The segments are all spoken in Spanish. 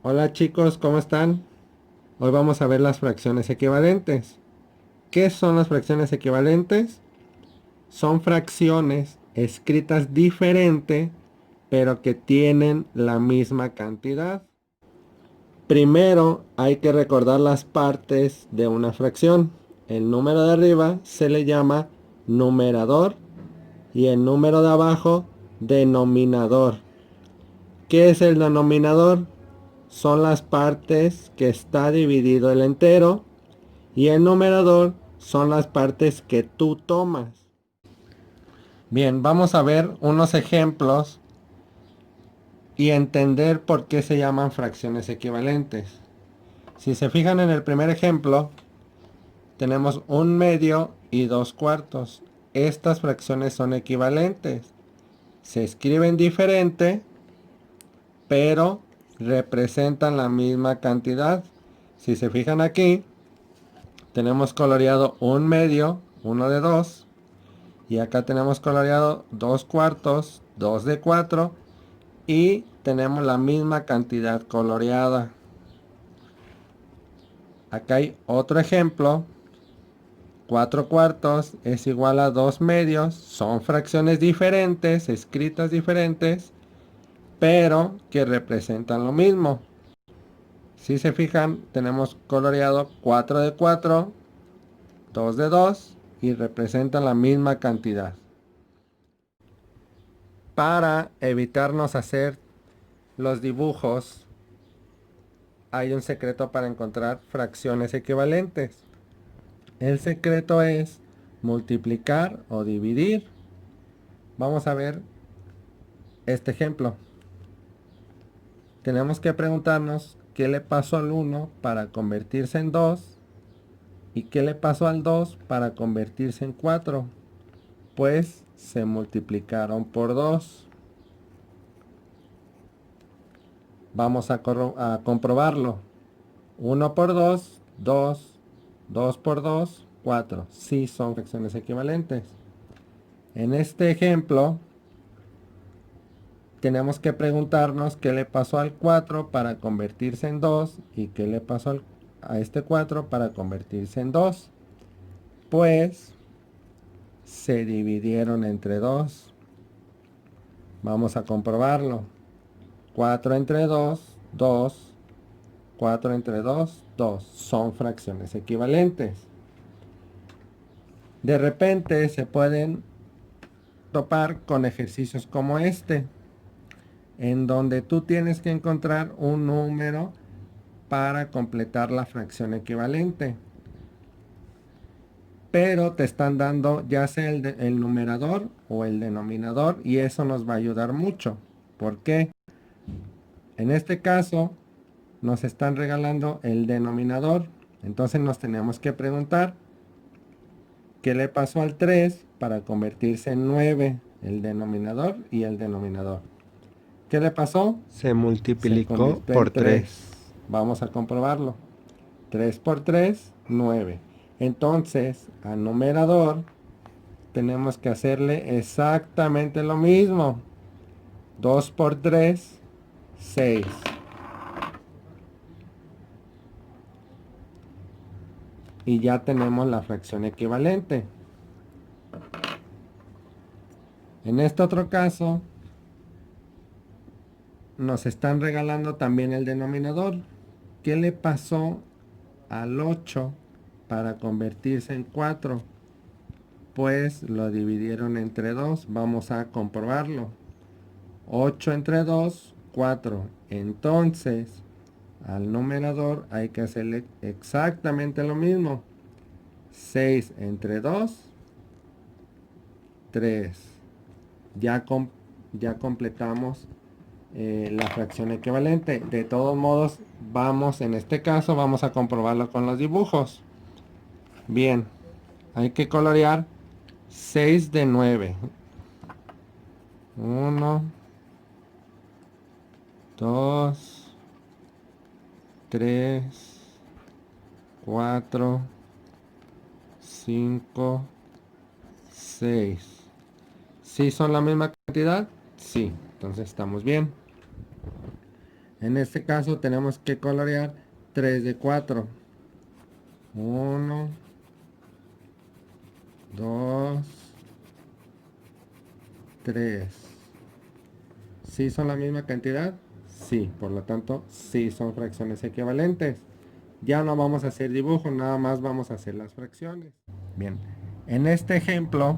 Hola chicos, ¿cómo están? Hoy vamos a ver las fracciones equivalentes. ¿Qué son las fracciones equivalentes? Son fracciones escritas diferente, pero que tienen la misma cantidad. Primero hay que recordar las partes de una fracción. El número de arriba se le llama numerador y el número de abajo denominador. ¿Qué es el denominador? Son las partes que está dividido el entero y el numerador son las partes que tú tomas. Bien, vamos a ver unos ejemplos y entender por qué se llaman fracciones equivalentes. Si se fijan en el primer ejemplo, tenemos un medio y dos cuartos. Estas fracciones son equivalentes. Se escriben diferente, pero representan la misma cantidad. Si se fijan aquí, tenemos coloreado un medio, uno de dos. Y acá tenemos coloreado dos cuartos, dos de cuatro. Y tenemos la misma cantidad coloreada. Acá hay otro ejemplo. 4 cuartos es igual a 2 medios. Son fracciones diferentes, escritas diferentes, pero que representan lo mismo. Si se fijan, tenemos coloreado 4 de 4, 2 de 2 y representan la misma cantidad. Para evitarnos hacer los dibujos, hay un secreto para encontrar fracciones equivalentes. El secreto es multiplicar o dividir. Vamos a ver este ejemplo. Tenemos que preguntarnos qué le pasó al 1 para convertirse en 2 y qué le pasó al 2 para convertirse en 4. Pues se multiplicaron por 2. Vamos a comprobarlo. 1 por 2, 2. 2 por 2, 4. Sí son fracciones equivalentes. En este ejemplo, tenemos que preguntarnos qué le pasó al 4 para convertirse en 2 y qué le pasó a este 4 para convertirse en 2. Pues se dividieron entre 2. Vamos a comprobarlo. 4 entre 2, 2. 4 entre 2, 2. Son fracciones equivalentes. De repente se pueden topar con ejercicios como este, en donde tú tienes que encontrar un número para completar la fracción equivalente. Pero te están dando ya sea el numerador o el denominador y eso nos va a ayudar mucho. ¿Por qué? En este caso nos están regalando el denominador. Entonces nos tenemos que preguntar qué le pasó al 3 para convertirse en 9. El denominador y el denominador. ¿Qué le pasó? Se Se multiplicó convirtió por en 3. 3. Vamos a comprobarlo. 3 por 3, 9. Entonces, al numerador tenemos que hacerle exactamente lo mismo. 2 por 3, 6. Y ya tenemos la fracción equivalente. En este otro caso, nos están regalando también el denominador. ¿Qué le pasó al 8 para convertirse en 4? Pues lo dividieron entre 2. Vamos a comprobarlo. 8 entre 2, 4. Entonces, al numerador hay que hacerle exactamente lo mismo. 6 entre 2, 3. Ya, ya completamos la fracción equivalente. De todos modos, en este caso, vamos a comprobarlo con los dibujos. Bien, hay que colorear 6 de 9. 1, 2, 3, 4, 5, 6. ¿Sí son la misma cantidad? Sí, entonces estamos bien. En este caso tenemos que colorear 3 de 4. 1, 2, 3. ¿Sí son la misma cantidad? Sí, por lo tanto, sí son fracciones equivalentes. Ya no vamos a hacer dibujo, nada más vamos a hacer las fracciones. Bien, en este ejemplo,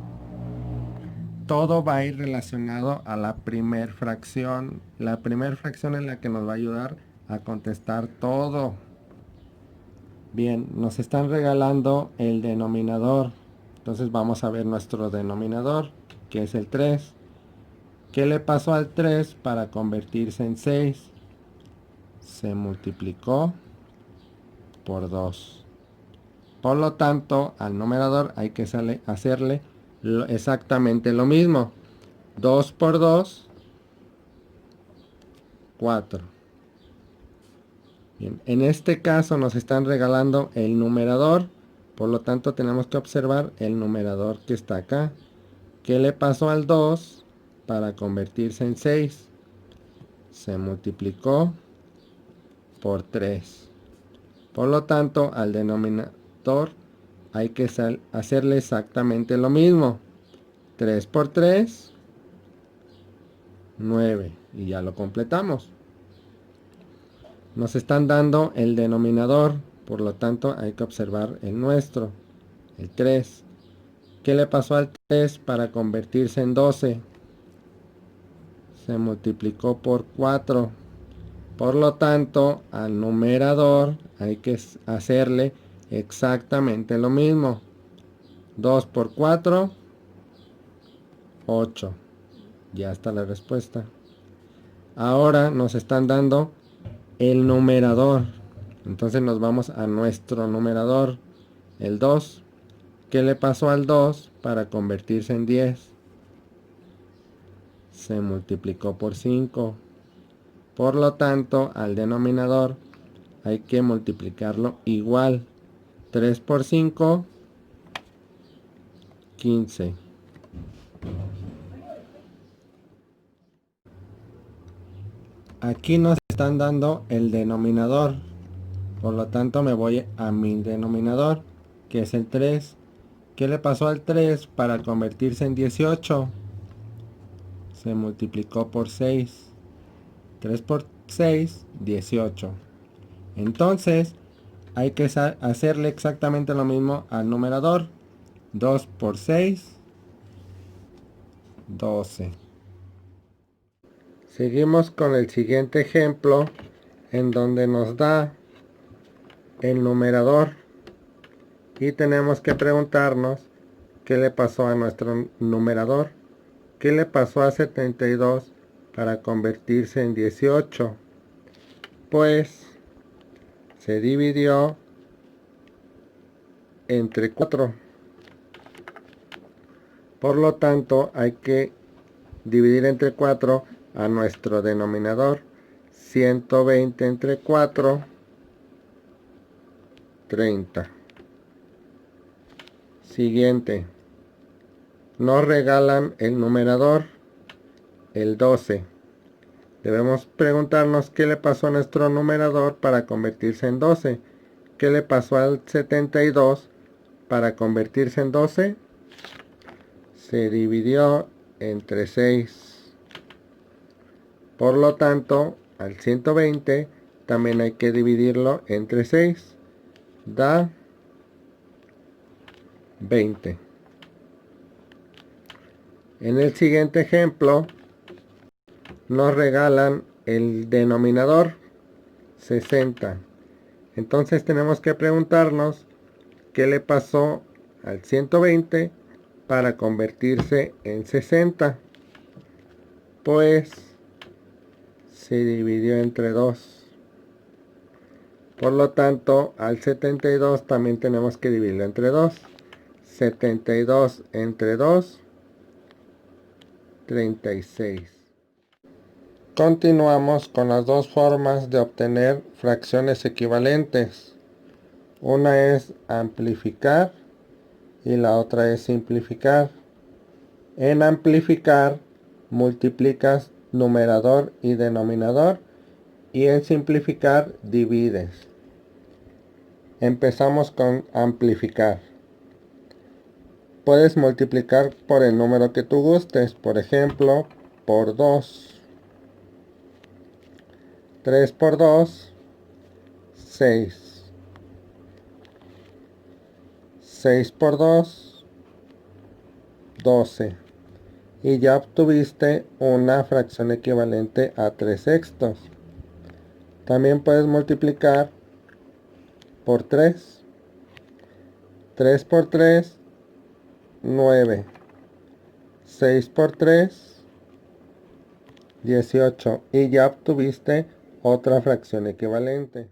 todo va a ir relacionado a la primer fracción. La primer fracción es la que nos va a ayudar a contestar todo. Bien, nos están regalando el denominador. Entonces vamos a ver nuestro denominador, que es el 3. ¿Qué le pasó al 3 para convertirse en 6? Se multiplicó por 2. Por lo tanto, al numerador hay que hacerle exactamente lo mismo. 2 por 2, 4. Bien, en este caso nos están regalando el numerador. Por lo tanto, tenemos que observar el numerador que está acá. ¿Qué le pasó al 2 para convertirse en 6? Se multiplicó por 3. Por lo tanto, al denominador hay que hacerle exactamente lo mismo. 3 por 3, 9. Y ya lo completamos. Nos están dando el denominador. Por lo tanto, hay que observar el nuestro. El 3. ¿Qué le pasó al 3 para convertirse en 12? Se multiplicó por 4. Por lo tanto, al numerador hay que hacerle exactamente lo mismo. 2 por 4, 8. Ya está la respuesta. Ahora nos están dando el numerador. Entonces nos vamos a nuestro numerador. El 2. ¿Qué le pasó al 2 para convertirse en 10? Se multiplicó por 5. Por lo tanto, al denominador hay que multiplicarlo igual. 3 por 5, 15. Aquí nos están dando el denominador. Por lo tanto, me voy a mi denominador, que es el 3. ¿Qué le pasó al 3 para convertirse en 18? Se multiplicó por 6. 3 por 6, 18. Entonces, hay que hacerle exactamente lo mismo al numerador. 2 por 6, 12. Seguimos con el siguiente ejemplo, en donde nos da el numerador y tenemos que preguntarnos qué le pasó a nuestro numerador. ¿Qué le pasó a 72 para convertirse en 18? Pues se dividió entre 4. Por lo tanto, hay que dividir entre 4 a nuestro denominador. 120 entre 4, 30. Siguiente. Nos regalan el numerador, el 12. Debemos preguntarnos qué le pasó a nuestro numerador para convertirse en 12. ¿Qué le pasó al 72 para convertirse en 12? Se dividió entre 6. Por lo tanto, al 120 también hay que dividirlo entre 6. Da 20. En el siguiente ejemplo nos regalan el denominador 60. Entonces tenemos que preguntarnos qué le pasó al 120 para convertirse en 60. Pues se dividió entre 2. Por lo tanto, al 72 también tenemos que dividirlo entre 2. 72 entre 2, 36. Continuamos con las dos formas de obtener fracciones equivalentes. Una es amplificar y la otra es simplificar. En amplificar multiplicas numerador y denominador Y en simplificar divides. Empezamos con amplificar. Puedes multiplicar por el número que tú gustes. Por ejemplo, por 2. 3 por 2, 6. 6 por 2, 12. Y ya obtuviste una fracción equivalente a 3 sextos. También puedes multiplicar por 3. 3 por 3, 9. 6 por 3, 18. Y ya obtuviste otra fracción equivalente.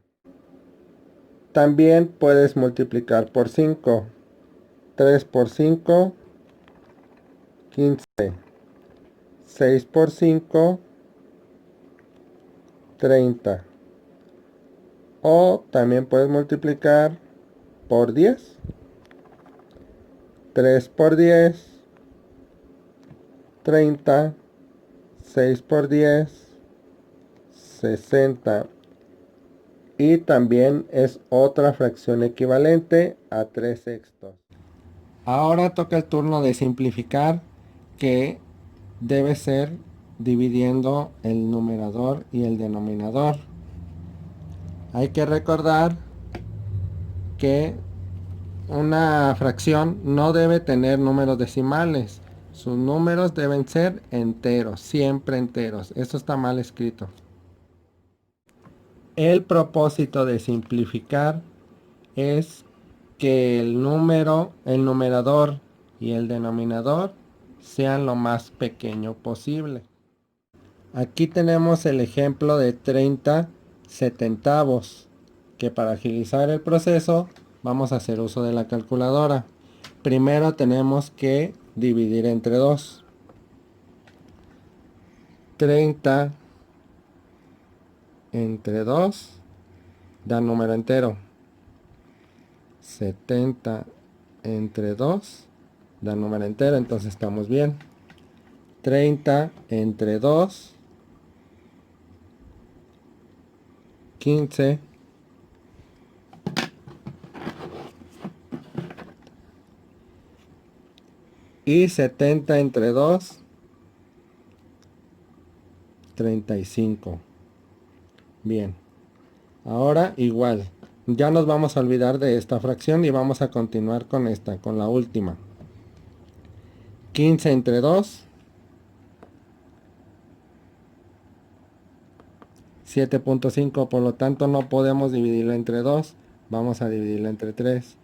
También puedes multiplicar por 5. 3 por 5, 15. 6 por 5, 30. O también puedes multiplicar por 10. 3 por 10, 30. 6 por 10, 60. Y también es otra fracción equivalente a 3 sextos. Ahora toca el turno de simplificar, que debe ser dividiendo el numerador y el denominador. Hay que recordar que una fracción no debe tener números decimales. Sus números deben ser enteros, siempre enteros. Esto está mal escrito. El propósito de simplificar es que el numerador y el denominador sean lo más pequeño posible. Aquí tenemos el ejemplo de 30 setentavos, que para agilizar el proceso vamos a hacer uso de la calculadora. Primero tenemos que dividir entre 2. 30 entre 2 da número entero. 70 entre 2 da número entero, entonces estamos bien. 30 entre 2, 15. Y 70 entre 2, 35. Bien. Ahora igual. Ya nos vamos a olvidar de esta fracción y vamos a continuar con esta, con la última. 15 entre 2, 7.5, por lo tanto no podemos dividirla entre 2, vamos a dividirla entre 3.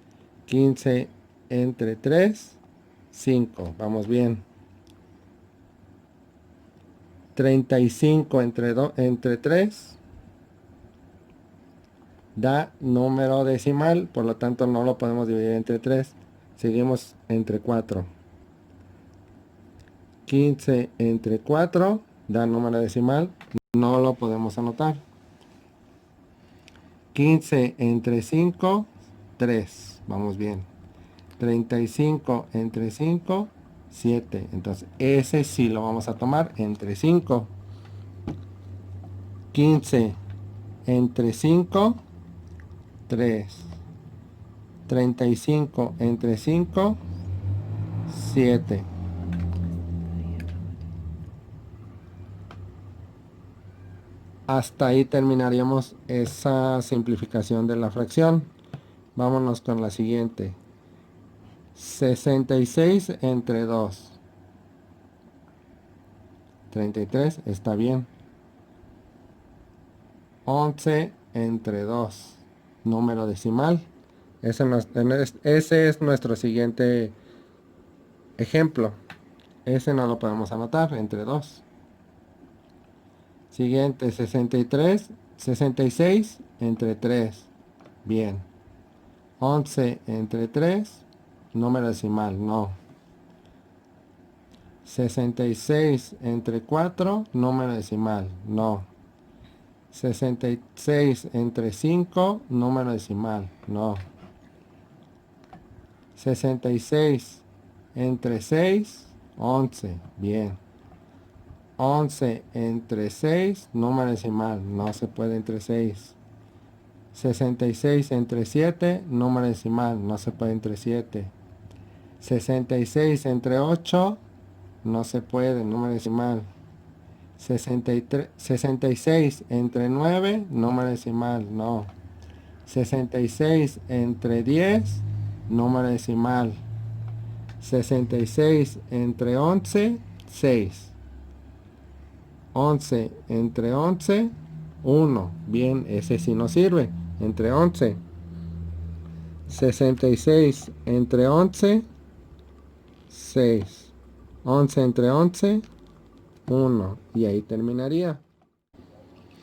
15 entre 3, 5, vamos bien. 35 entre 3 da número decimal, por lo tanto no lo podemos dividir entre 3. Seguimos entre 4. 15 entre 4 da número decimal, no lo podemos anotar. 15 entre 5, 3, vamos bien. 35 entre 5, 7. Entonces ese sí lo vamos a tomar entre 5. 15 entre 5, 3. 35 entre 5, 7. Hasta ahí terminaríamos esa simplificación de la fracción. Vámonos con la siguiente. 66 entre 2. 33, está bien. 11 entre 2. Número decimal. Ese es nuestro siguiente ejemplo. Ese no lo podemos anotar, entre 2. Siguiente, 66 entre 3. Bien. 11 entre 3. Número decimal, no. 66 entre 4. Número decimal, no. 66 entre 5. Número decimal, no. 66 entre 6. 11. Bien. 11 entre 6, número decimal, no se puede entre 6. 66 entre 7, número decimal, no se puede entre 7. 66 entre 8, no se puede, número decimal. 66 entre 9, número decimal, no. 66 entre 10, número decimal. 66 entre 11, 6. 11 entre 11, 1. Bien, ese sí no sirve. Entre 11. 66 entre 11, 6. 11 entre 11, 1. Y ahí terminaría.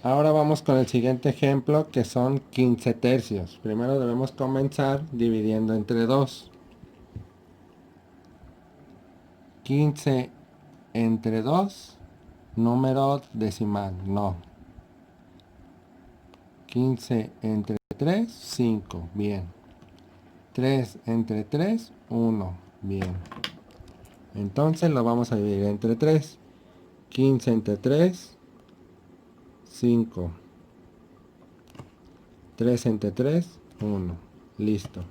Ahora vamos con el siguiente ejemplo, que son 15 tercios. Primero debemos comenzar dividiendo entre 2. 15 entre 2, número decimal, no. 15 entre 3, 5, bien. 3 entre 3, 1, bien. Entonces lo vamos a dividir entre 3. 15 entre 3, 5. 3 entre 3, 1. Listo.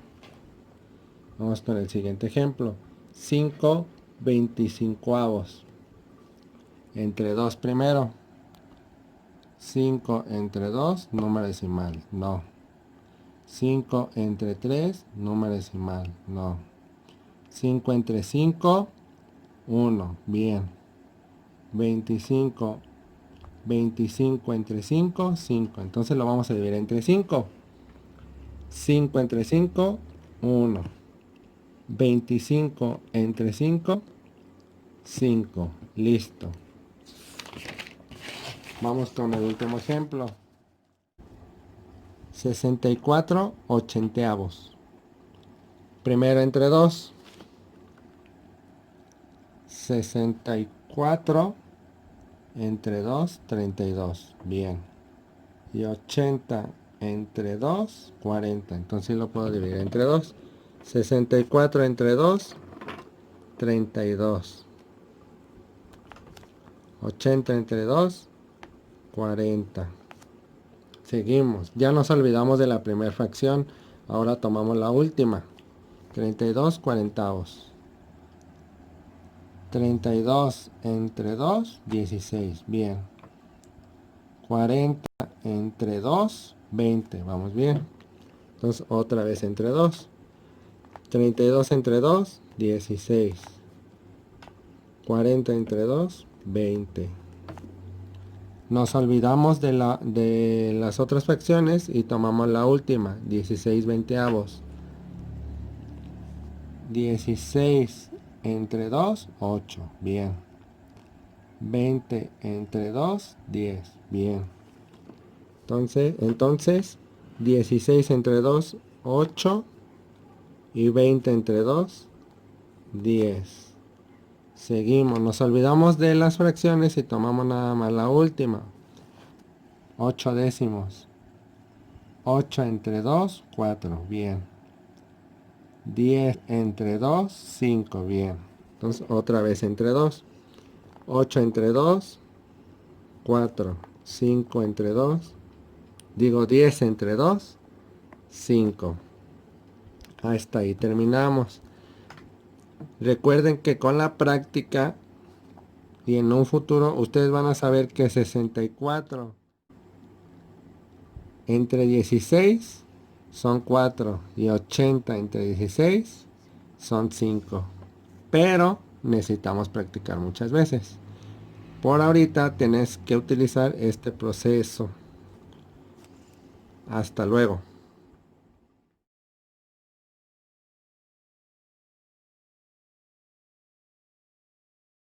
Vamos con el siguiente ejemplo. 5 25avos. Entre 2 primero. 5 entre 2, número decimal, no. 5 entre 3, número decimal, no. 5 entre 5, 1, bien. 25 entre 5, 5. Entonces lo vamos a dividir entre 5. 5 entre 5, 1. 25 entre 5, 5. Listo. Vamos con el último ejemplo. 64 ochenteavos. Primero entre 2. 64 entre 2, 32. Bien. Y 80 entre 2, 40. Entonces lo puedo dividir entre 2. 64 entre 2, 32. 80 entre 2, 40. Seguimos. Ya nos olvidamos de la primera fracción. Ahora tomamos la última. 32 cuarentavos. 32 entre 2, 16. Bien. 40 entre 2, 20. Vamos bien. Entonces otra vez entre 2. 32 entre 2, 16. 40 entre 2, 20. Nos olvidamos de las otras fracciones y tomamos la última, 16 veinteavos. 16 entre 2, 8. Bien. 20 entre 2, 10. Bien. Entonces 16 entre 2, 8. Y 20 entre 2, 10. Seguimos, nos olvidamos de las fracciones y tomamos nada más la última. 8 décimos. 8 entre 2, 4. Bien. 10 entre 2, 5. Bien. Entonces otra vez entre 2. 8 entre 2, 4. 5 entre 2. Digo 10 entre 2, 5. Hasta ahí terminamos. Recuerden que con la práctica y en un futuro ustedes van a saber que 64 entre 16 son 4 y 80 entre 16 son 5. Pero necesitamos practicar muchas veces. Por ahorita tenés que utilizar este proceso. Hasta luego.